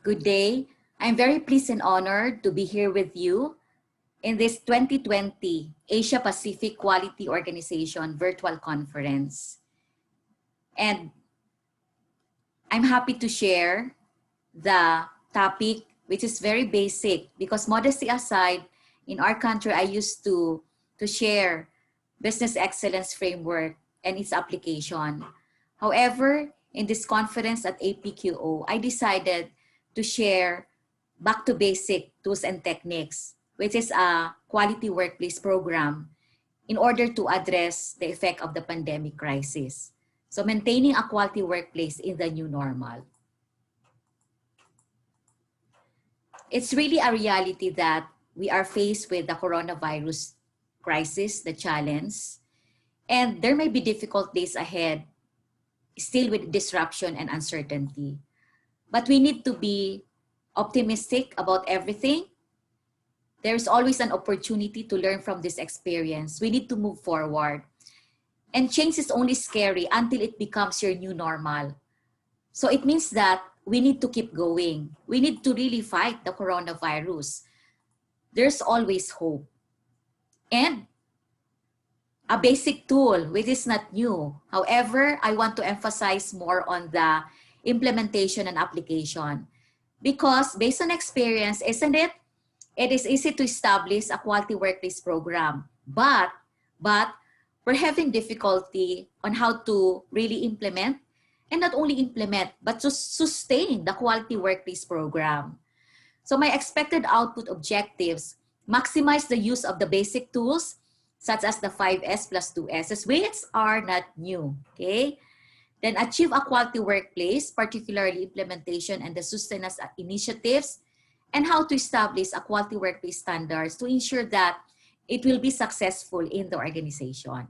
Good day. I'm very pleased and honored to be here with you in this 2020 Asia Pacific Quality Organization virtual conference. And I'm happy to share the topic, which is very basic because modesty aside, in our country, I used to share business excellence framework and its application. However, in this conference at APQO, I decided to share back to basic tools and techniques, which is a quality workplace program in order to address the effect of the pandemic crisis. So maintaining a quality workplace in the new normal. It's really a reality that we are faced with the coronavirus crisis, the challenge, and there may be difficult days ahead, still with disruption and uncertainty. But we need to be optimistic about everything. There's always an opportunity to learn from this experience. We need to move forward. And change is only scary until it becomes your new normal. So it means that we need to keep going. We need to really fight the coronavirus. There's always hope. And a basic tool, which is not new. However, I want to emphasize more on the implementation and application. Because based on experience, isn't it? It is easy to establish a quality workplace program. But we're having difficulty on how to really implement, and not only implement, but to sustain the quality workplace program. So my expected output objectives: maximize the use of the basic tools, such as the 5S plus 2Ss, which are not new, okay? Then achieve a quality workplace, particularly implementation and the sustenance initiatives, and how to establish a quality workplace standards to ensure that it will be successful in the organization.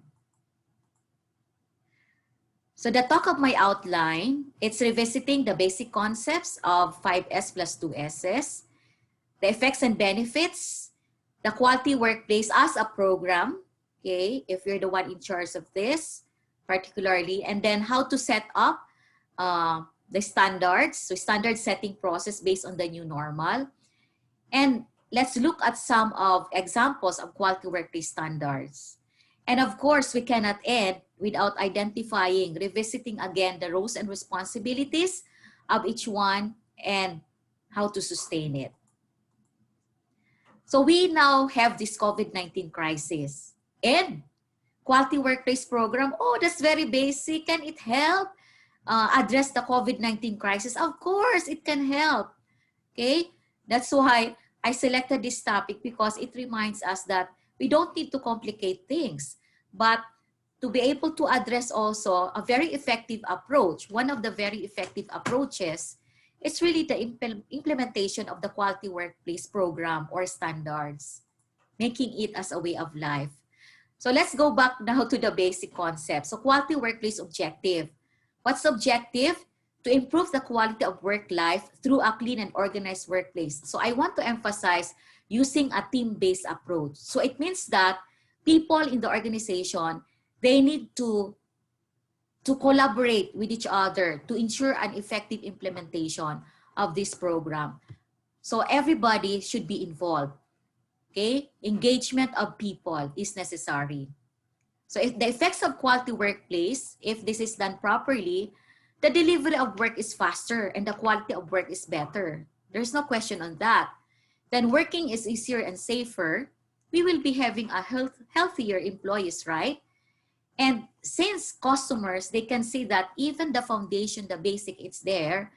So the talk of my outline, it's revisiting the basic concepts of 5S plus 2Ss, the effects and benefits, the quality workplace as a program, okay, if you're the one in charge of this, particularly, and then how to set up the standards, so standard setting process based on the new normal. And let's look at some of examples of quality workplace standards. And of course, we cannot end without identifying, revisiting again the roles and responsibilities of each one and how to sustain it. So we now have this COVID-19 crisis and quality workplace program. Oh, that's very basic. Can it help address the COVID-19 crisis? Of course, it can help. Okay, that's why I selected this topic, because it reminds us that we don't need to complicate things, but to be able to address also a very effective approach. One of the very effective approaches is really the implementation of the quality workplace program or standards, making it as a way of life. So let's go back now to the basic concept. So quality workplace objective. What's the objective? To improve the quality of work life through a clean and organized workplace. So I want to emphasize using a team-based approach. So it means that people in the organization, they need to collaborate with each other to ensure an effective implementation of this program. So everybody should be involved. Okay, engagement of people is necessary. So if the effects of quality workplace, if this is done properly, the delivery of work is faster and the quality of work is better. There's no question on that. Then working is easier and safer. We will be having a healthier employees, right? And since customers, they can see that even the foundation, the basic, it's there,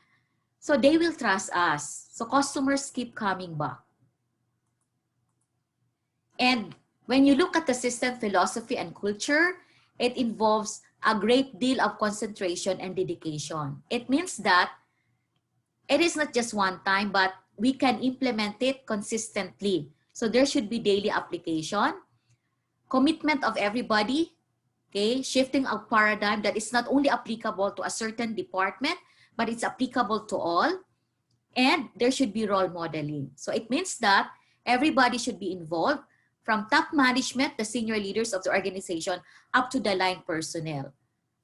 so they will trust us. So customers keep coming back. And when you look at the system philosophy and culture, it involves a great deal of concentration and dedication. It means that it is not just one time, but we can implement it consistently. So there should be daily application, commitment of everybody, okay, shifting a paradigm that is not only applicable to a certain department, but it's applicable to all. And there should be role modeling. So it means that everybody should be involved, from top management, the senior leaders of the organization, up to the line personnel.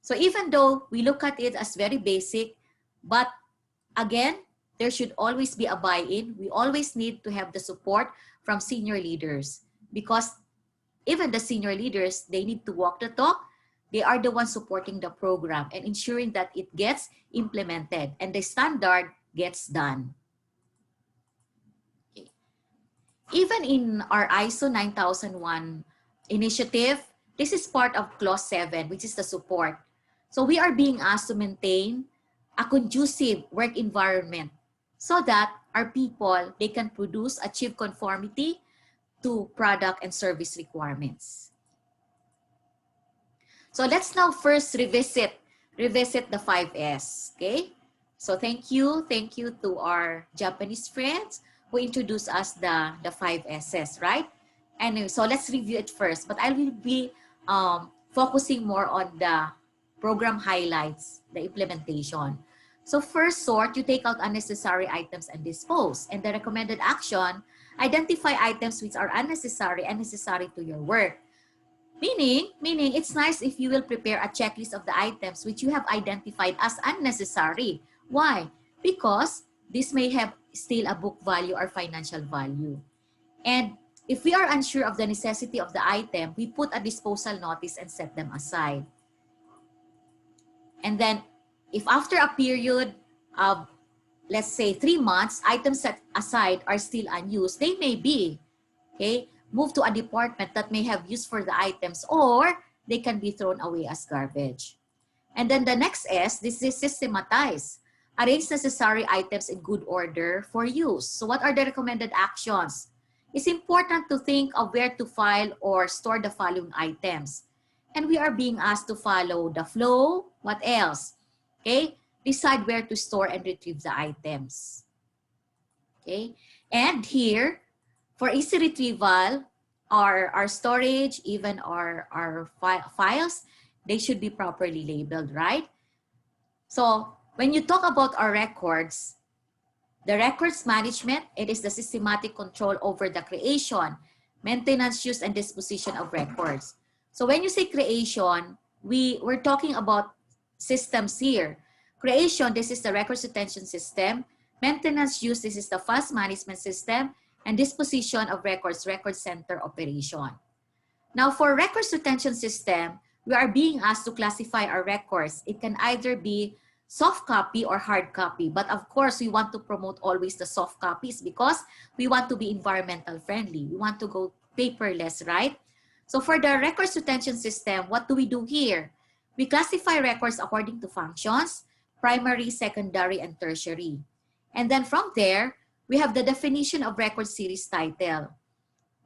So even though we look at it as very basic, but again, there should always be a buy-in. We always need to have the support from senior leaders, because even the senior leaders, they need to walk the talk. They are the ones supporting the program and ensuring that it gets implemented and the standard gets done. Okay. Even in our ISO 9001 initiative, this is part of Clause 7, which is the support. So we are being asked to maintain a conducive work environment so that our people, they can produce, achieve conformity to product and service requirements. So let's now first revisit the 5S, okay? So thank you to our Japanese friends who introduced us the 5S's, right? Anyway, so let's review it first, but I will be focusing more on the program highlights, the implementation. So first, sort, you take out unnecessary items and dispose. And the recommended action, identify items which are unnecessary and necessary to your work. Meaning it's nice if you will prepare a checklist of the items which you have identified as unnecessary. Why? Because this may have still a book value or financial value. And if we are unsure of the necessity of the item, we put a disposal notice and set them aside. And then if after a period of, let's say, 3 months, items set aside are still unused, they may be, okay, moved to a department that may have use for the items, or they can be thrown away as garbage. And then the next S, this is systematize. Arrange necessary items in good order for use. So what are the recommended actions? It's important to think of where to file or store the following items. And we are being asked to follow the flow. What else? Okay, decide where to store and retrieve the items. Okay, and here, for easy retrieval, our storage, even our files, they should be properly labeled, right? So when you talk about our records, the records management, it is the systematic control over the creation, maintenance, use, and disposition of records. So when you say creation, we're talking about systems here. Creation, this is the records retention system. Maintenance, use, this is the file management system. And disposition of records, record center operation. Now for records retention system, we are being asked to classify our records. It can either be soft copy or hard copy. But of course, we want to promote always the soft copies because we want to be environmental friendly. We want to go paperless, right? So for the records retention system, what do we do here? We classify records according to functions, primary, secondary, and tertiary. And then from there, we have the definition of record series title.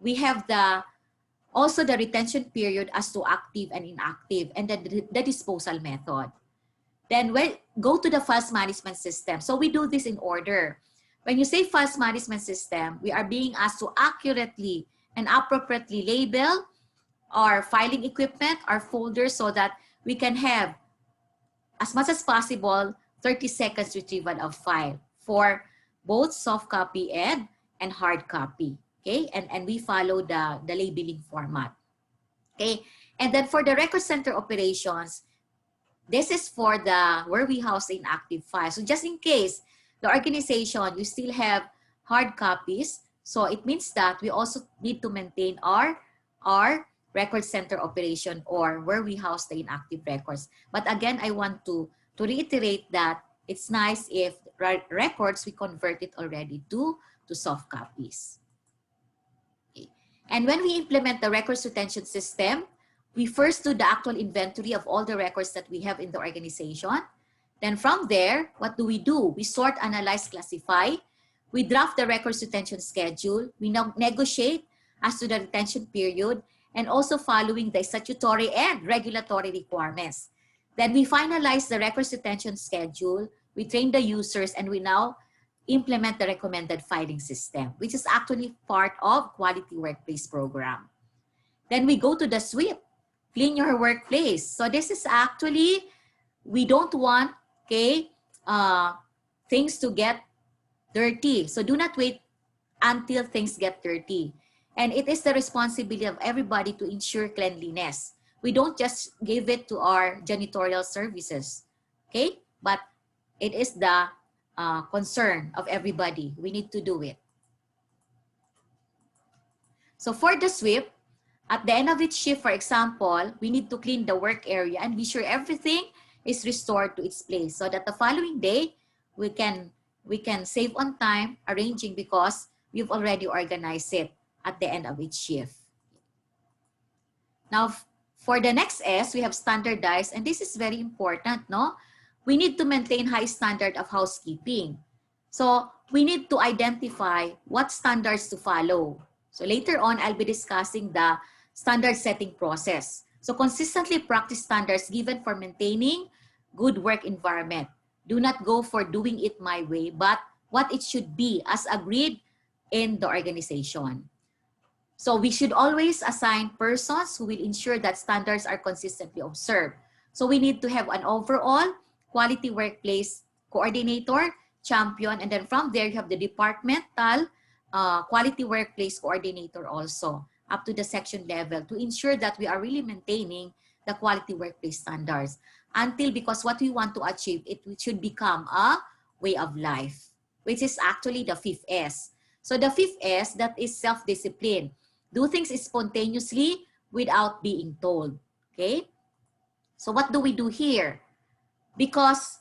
We have also the retention period as to active and inactive, and then the disposal method. Then we go to the files management system. So we do this in order. When you say files management system, we are being asked to accurately and appropriately label our filing equipment, our folders, so that we can have, as much as possible, 30 seconds retrieval of file for both soft copy and hard copy. Okay, and we follow the labeling format. Okay, and then for the record center operations, this is for where we house the inactive files. So just in case the organization, you still have hard copies, so it means that we also need to maintain our record center operation, or where we house the inactive records. But again, I want to reiterate that it's nice if records, we convert it already to soft copies. Okay. And when we implement the records retention system, we first do the actual inventory of all the records that we have in the organization. Then from there, what do? We sort, analyze, classify. We draft the records retention schedule. We now negotiate as to the retention period, and also following the statutory and regulatory requirements. Then we finalize the records retention schedule, we train the users, and we now implement the recommended filing system, which is actually part of Quality Workplace program. Then we go to the sweep, clean your workplace. So this is actually, we don't want, okay, things to get dirty. So do not wait until things get dirty. And it is the responsibility of everybody to ensure cleanliness. We don't just give it to our janitorial services, okay? But it is the concern of everybody. We need to do it. So for the sweep, at the end of each shift, for example, we need to clean the work area and be sure everything is restored to its place so that the following day, we can save on time arranging because we've already organized it at the end of each shift. Now, for the next S, we have standardized, and this is very important, no? We need to maintain high standard of housekeeping. So we need to identify what standards to follow. So later on, I'll be discussing the standard setting process. So consistently practice standards given for maintaining good work environment. Do not go for doing it my way, but what it should be as agreed in the organization. So we should always assign persons who will ensure that standards are consistently observed. So we need to have an overall quality workplace coordinator, champion, and then from there you have the departmental quality workplace coordinator also up to the section level to ensure that we are really maintaining the quality workplace standards because what we want to achieve, it should become a way of life, which is actually the 5th S. So the 5th S, that is self-discipline. Do things spontaneously without being told, okay? So what do we do here? Because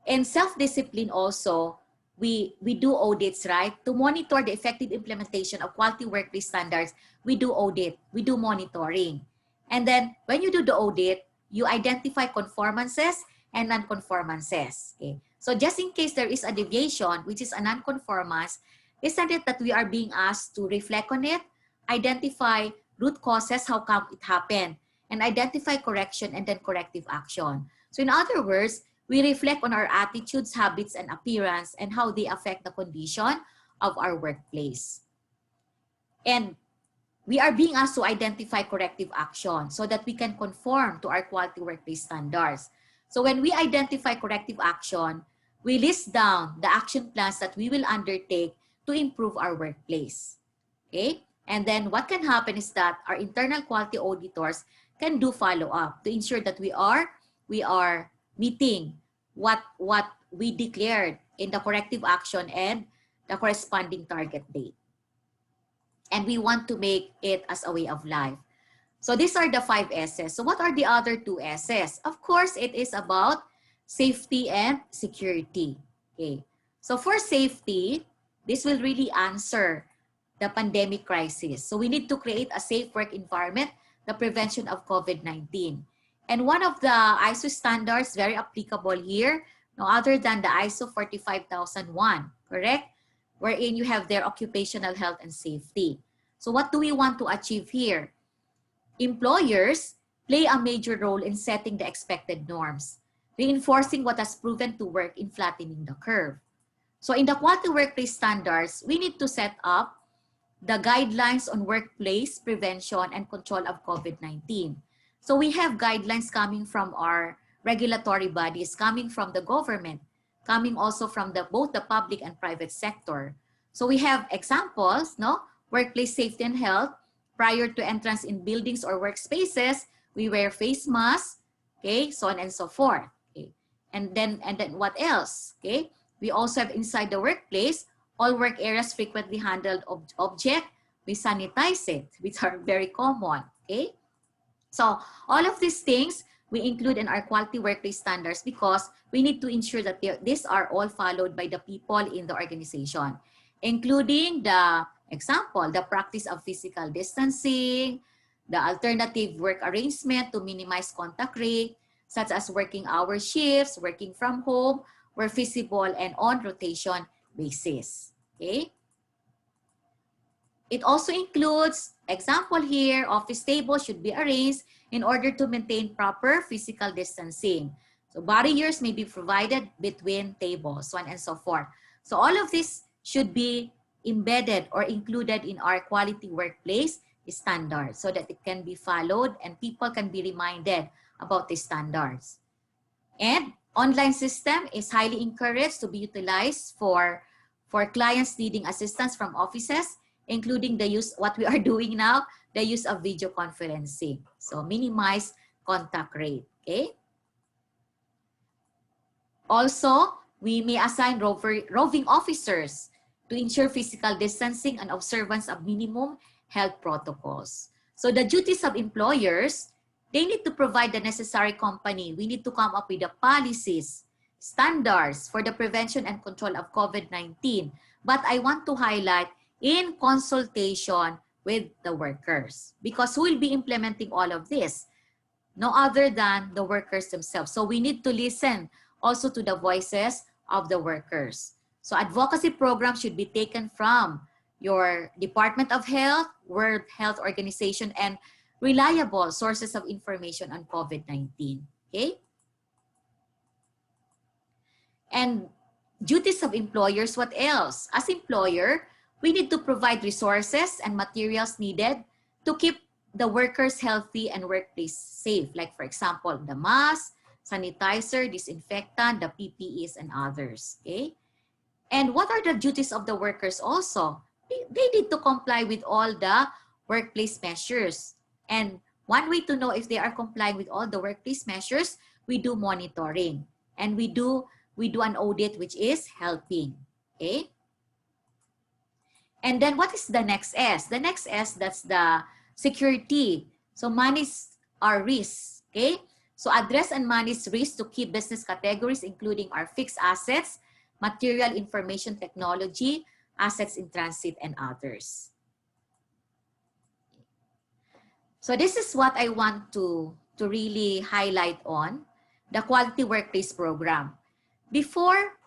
in self-discipline also, we do audits, right? To monitor the effective implementation of quality workplace standards, we do audit, we do monitoring. And then when you do the audit, you identify conformances and non-conformances, okay? So just in case there is a deviation, which is a non-conformance, isn't it that we are being asked to reflect on it, identify root causes, how come it happened, and identify correction and then corrective action. So in other words, we reflect on our attitudes, habits, and appearance and how they affect the condition of our workplace. And we are being asked to identify corrective action so that we can conform to our quality workplace standards. So when we identify corrective action, we list down the action plans that we will undertake to improve our workplace. Okay? And then what can happen is that our internal quality auditors can do follow-up to ensure that we are meeting what we declared in the corrective action and the corresponding target date. And we want to make it as a way of life. So these are the 5 S's. So what are the other 2 S's? Of course, it is about safety and security. Okay. So for safety, this will really answer the pandemic crisis. So we need to create a safe work environment, the prevention of COVID-19. And one of the ISO standards very applicable here, no other than the ISO 45001, correct? Wherein you have their occupational health and safety. So what do we want to achieve here? Employers play a major role in setting the expected norms, reinforcing what has proven to work in flattening the curve. So in the quality workplace standards, we need to set up the guidelines on workplace prevention and control of COVID-19. So we have guidelines coming from our regulatory bodies, coming from the government, coming also from both the public and private sector. So we have examples, no? Workplace safety and health. Prior to entrance in buildings or workspaces, we wear face masks, okay, so on and so forth. Okay. And then what else? Okay, we also have inside the workplace, all work areas frequently handled object, we sanitize it, which are very common. Okay, so all of these things we include in our quality workplace standards because we need to ensure that these are all followed by the people in the organization, including the example, the practice of physical distancing, the alternative work arrangement to minimize contact rate, such as working hour shifts, working from home, where feasible and on rotation basis. Okay. It also includes, example here, office tables should be arranged in order to maintain proper physical distancing. So barriers may be provided between tables, so on and so forth. So all of this should be embedded or included in our quality workplace standards so that it can be followed and people can be reminded about the standards. And online system is highly encouraged to be utilized for clients needing assistance from offices, including the use, what we are doing now, the use of video conferencing. So minimize contact rate, okay? Also, We may assign roving officers to ensure physical distancing and observance of minimum health protocols. So the duties of employers, they need to provide the necessary company. We need to come up with the policies, standards for the prevention and control of COVID-19. But I want to highlight in consultation with the workers, because who will be implementing all of this? No other than the workers themselves. So we need to listen also to the voices of the workers. So advocacy programs should be taken from your Department of Health, World Health Organization, and reliable sources of information on COVID-19. Okay? And duties of employers, what else? As employer, we need to provide resources and materials needed to keep the workers healthy and workplace safe. Like for example, the mask, sanitizer, disinfectant, the PPEs, and others. Okay? And what are the duties of the workers also? They need to comply with all the workplace measures. And one way to know if they are complying with all the workplace measures, we do monitoring. And we do an audit, which is helping. Okay? And then what is the next S? The next S, that's the security. So manage our risks. Okay? So address and manage risks to key business categories, including our fixed assets, material information technology, assets in transit, and others. So this is what I want to really highlight on the Quality Workplace Program. Before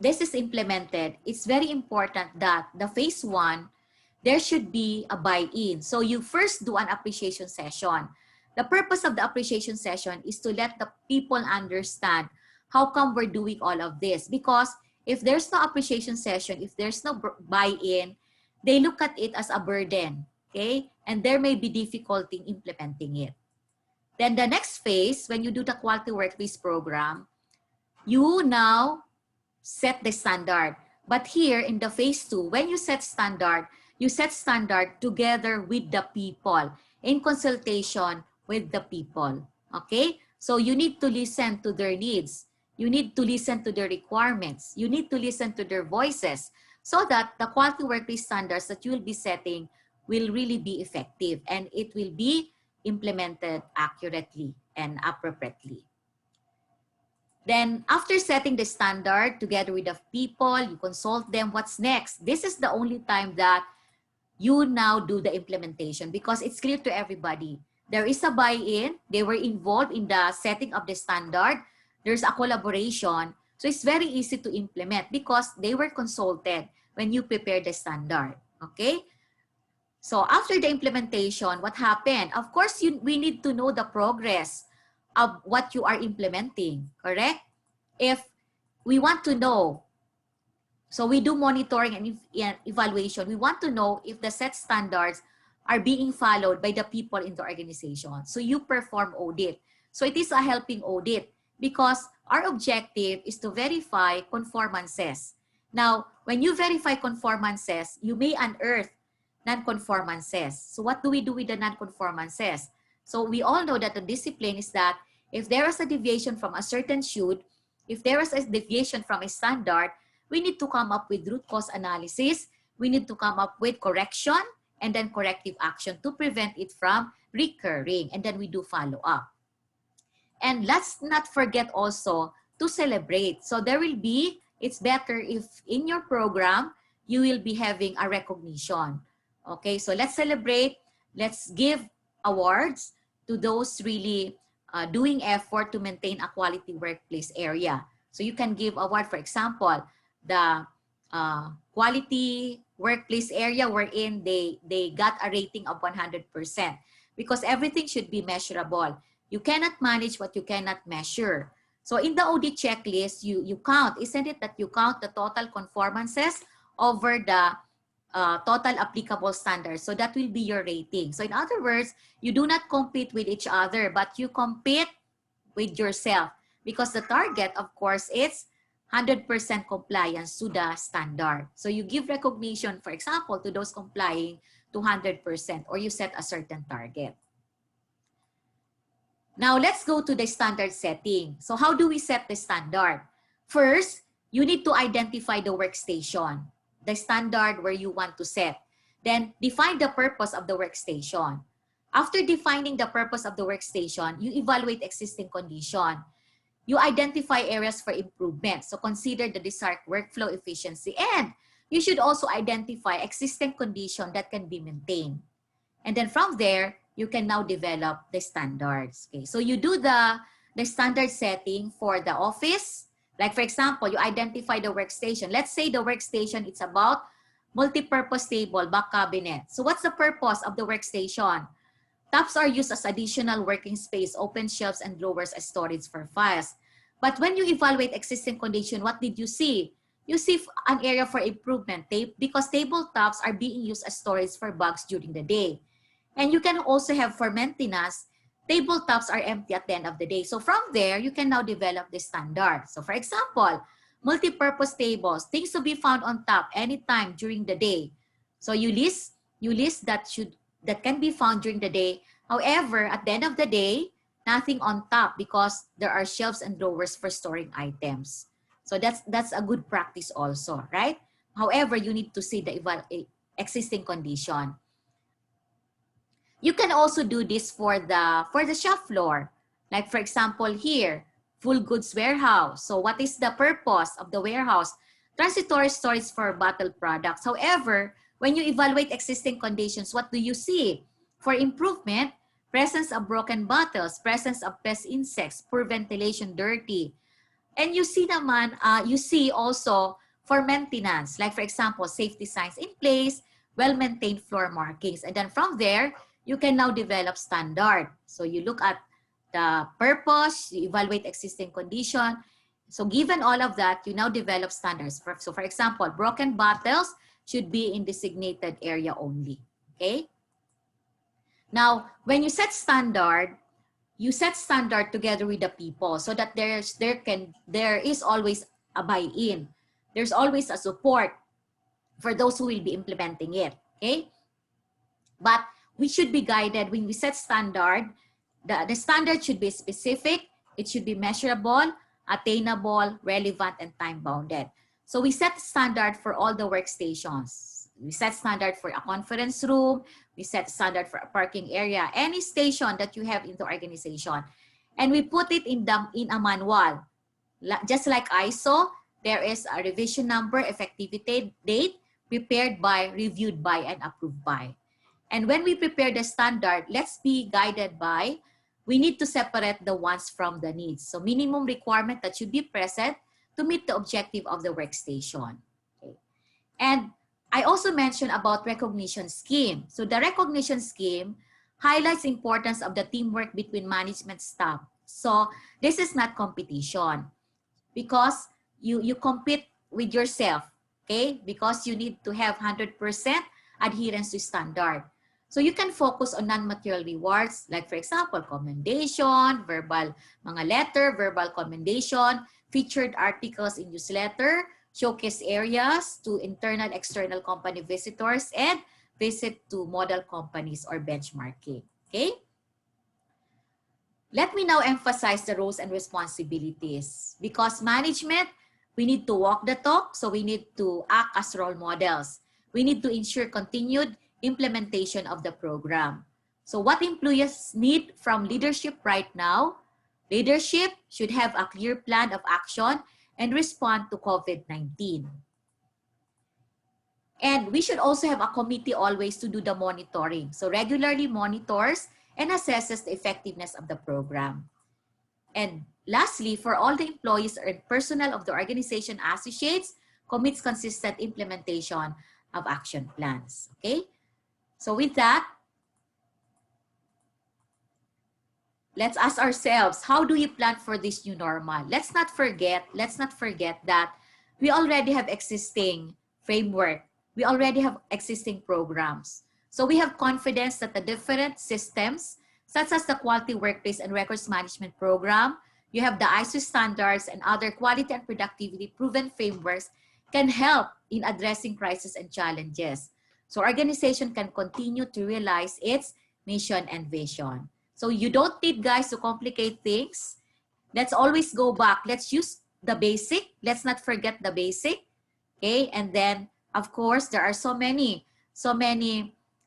this is implemented, it's very important that the phase 1, there should be a buy-in. So you first do an appreciation session. The purpose of the appreciation session is to let the people understand how come we're doing all of this. Because if there's no appreciation session, if there's no buy-in, they look at it as a burden, okay? And there may be difficulty in implementing it. Then the next phase, when you do the Quality Workplace Program, you now set the standard. But here in the phase 2, when you set standard together with the people, in consultation with the people, okay? So you need to listen to their needs. You need to listen to their requirements. You need to listen to their voices so that the quality workplace standards that you will be setting will really be effective and it will be implemented accurately and appropriately. Then after setting the standard together with the people, you consult them, what's next? This is the only time that you now do the implementation because it's clear to everybody. There is a buy-in. They were involved in the setting of the standard. There's a collaboration. So it's very easy to implement because they were consulted when you prepare the standard. Okay? So after the implementation, what happened? Of course, we need to know the progress of what you are implementing, correct? If we want to know, so we do monitoring and evaluation. We want to know if the set standards are being followed by the people in the organization. So you perform audit. So it is a helping audit because our objective is to verify conformances. Now, when you verify conformances, you may unearth non-conformances. So what do we do with the non-conformances? So we all know that the discipline is that if there is a deviation from a certain should, if there is a deviation from a standard, we need to come up with root cause analysis. We need to come up with correction and then corrective action to prevent it from recurring. And then we do follow up. And let's not forget also to celebrate. So there will be, it's better if in your program, you will be having a recognition. Okay, so let's celebrate. Let's give awards to those really doing effort to maintain a quality workplace area. So you can give award, for example, the quality workplace area wherein they got a rating of 100% because everything should be measurable. You cannot manage what you cannot measure. So in the audit checklist, you count, isn't it that you count the total conformances over the total applicable standards. So that will be your rating. So in other words, you do not compete with each other, but you compete with yourself because the target, of course, is 100% compliance to the standard. So you give recognition, for example, to those complying to 100% or you set a certain target. Now let's go to the standard setting. So how do we set the standard? First, you need to identify the workstation, the standard where you want to set. Then define the purpose of the workstation. After defining the purpose of the workstation, you evaluate existing condition. You identify areas for improvement. So consider the desired workflow efficiency. And you should also identify existing condition that can be maintained. And then from there, you can now develop the standards. Okay, so you do the standard setting for the office. Like for example, you identify the workstation. Let's say the workstation, it's about multi-purpose table, back cabinet. So what's the purpose of the workstation? Tabs are used as additional working space, open shelves and drawers as storage for files. But when you evaluate existing condition, what did you see? You see an area for improvement because tabletops are being used as storage for bags during the day. And you can also have for maintenance, tabletops are empty at the end of the day. So from there, you can now develop the standard. So for example, multi-purpose tables, things to be found on top anytime during the day. So you list that can be found during the day. However, at the end of the day, nothing on top because there are shelves and drawers for storing items. So that's a good practice also, right? However, you need to see the existing condition. You can also do this for the shop floor. Like for example here, full goods warehouse. So what is the purpose of the warehouse? Transitory storage for bottled products. However, when you evaluate existing conditions, what do you see? For improvement, presence of broken bottles, presence of pest insects, poor ventilation, dirty. And you see naman, you see also for maintenance, like for example, safety signs in place, well-maintained floor markings. And then from there, you can now develop standard. So you look at the purpose, you evaluate existing condition. So given all of that, you now develop standards. So for example, broken bottles should be in designated area only, okay? Now, when you set standard together with the people so that there is always a buy-in. There's always a support for those who will be implementing it, okay? But we should be guided when we set standard. The standard should be specific, it should be measurable, attainable, relevant, and time-bounded. So we set standard for all the workstations. We set standard for a conference room. We set standard for a parking area, any station that you have in the organization. And we put it in a manual. Just like ISO, there is a revision number, effectivity date, prepared by, reviewed by, and approved by. And when we prepare the standard, let's be guided by, we need to separate the wants from the needs. So minimum requirement that should be present to meet the objective of the workstation. Okay. And I also mentioned about recognition scheme. So the recognition scheme highlights the importance of the teamwork between management staff. So this is not competition because you compete with yourself, okay? Because you need to have 100% adherence to standard. So you can focus on non-material rewards, like for example, commendation, verbal mga letter, verbal commendation, featured articles in newsletter, showcase areas to internal, external company visitors, and visit to model companies or benchmarking, okay? Let me now emphasize the roles and responsibilities. Because management, we need to walk the talk, so we need to act as role models. We need to ensure continued implementation of the program. So what employees need from leadership right now? Leadership should have a clear plan of action and respond to COVID-19. And we should also have a committee always to do the monitoring. So regularly monitors and assesses the effectiveness of the program. And lastly, for all the employees and personnel of the organization associates, commits consistent implementation of action plans, okay? So with that, let's ask ourselves, how do we plan for this new normal? Let's not forget that we already have existing framework. We already have existing programs. So we have confidence that the different systems, such as the Quality Workplace and Records Management Program, you have the ISO standards and other quality and productivity proven frameworks can help in addressing crises and challenges. So organization can continue to realize its mission and vision. So you don't need, guys, to complicate things. Let's always go back. Let's use the basic. Let's not forget the basic. Okay, and then of course there are so many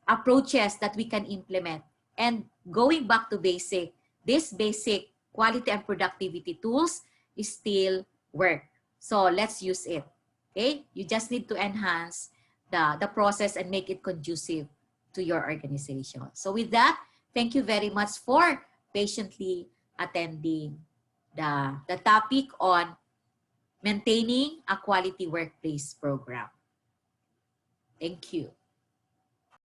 approaches that we can implement. And going back to basic, this basic quality and productivity tools is still work. So let's use it. Okay, you just need to enhance the process and make it conducive to your organization. So with that, thank you very much for patiently attending the topic on maintaining a quality workplace program. Thank you.